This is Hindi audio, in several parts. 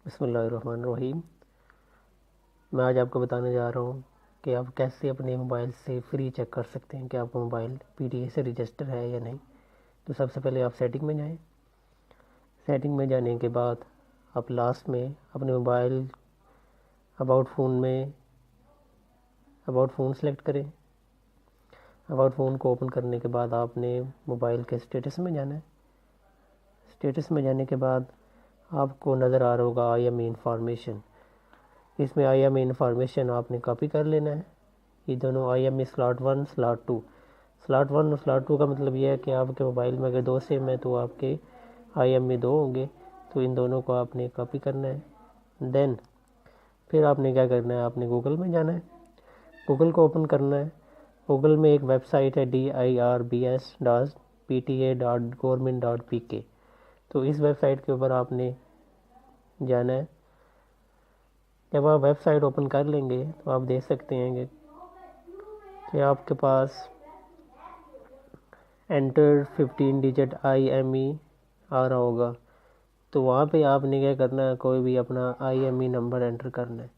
बिस्मिल्लाहिर्रहमानिर्रहीम। मैं आज आपको बताने जा रहा हूँ कि आप कैसे अपने मोबाइल से फ्री चेक कर सकते हैं कि आपका मोबाइल पीटीए से रजिस्टर है या नहीं। तो सबसे पहले आप सेटिंग में जाएं। सेटिंग में जाने के बाद आप लास्ट में अपने मोबाइल अबाउट फ़ोन सेलेक्ट करें। अबाउट फ़ोन को ओपन करने के बाद आपने मोबाइल के स्टेटस में जाना है। स्टेटस में जाने के बाद आपको नज़र आ रहा होगा IMEI इंफॉर्मेशन। इसमें IMEI इंफॉर्मेशन आपने कॉपी कर लेना है। ये दोनों IMEI स्लॉट 1 स्लॉट 2, स्लॉट 1 और स्लॉट 2 का मतलब ये है कि आपके मोबाइल में अगर 2 सिम है तो आपके IMEI 2 होंगे। तो इन दोनों को आपने कॉपी करना है। देन फिर आपने क्या करना है, आपने गूगल में जाना है, गूगल को ओपन करना है। गूगल में एक वेबसाइट है dirbs.pta.government.pk। तो इस वेबसाइट के ऊपर आपने जाना है। जब आप वेबसाइट ओपन कर लेंगे तो आप देख सकते हैं कि आपके पास एंटर 15 डिजिट IMEI आ रहा होगा। तो वहाँ पे आपने क्या करना है, कोई भी अपना IMEI नंबर एंटर करना है।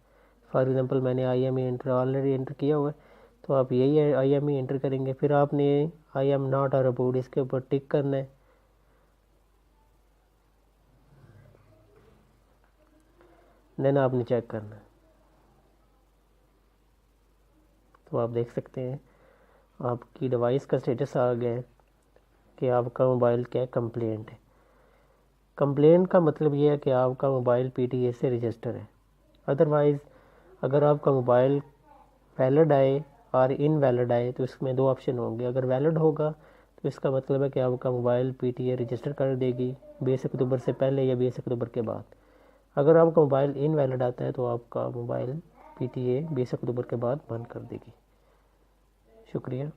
फॉर एग्ज़ाम्पल मैंने IMEI ऑलरेडी एंटर किया हुआ है, तो आप यही IMEI एंटर करेंगे। फिर आपने आई एम नॉट और अबाउट इसके ऊपर टिक करना है। देन आपने चेक करना है। तो आप देख सकते हैं आपकी डिवाइस का स्टेटस आ गया है कि आपका मोबाइल क्या कंप्लेंट है। कंप्लेंट का मतलब ये है कि आपका मोबाइल PTA से रजिस्टर है। अदरवाइज़ अगर आपका मोबाइल वैलिड आए और इनवैलिड आए तो इसमें 2 ऑप्शन होंगे। अगर वैलिड होगा तो इसका मतलब है कि आपका मोबाइल PTA रजिस्टर कर देगी 20 अक्टूबर से पहले या 20 अक्टूबर के बाद। अगर आपका मोबाइल इनवैलिड आता है तो आपका मोबाइल PTA 20 अक्टूबर के बाद बंद कर देगी। शुक्रिया।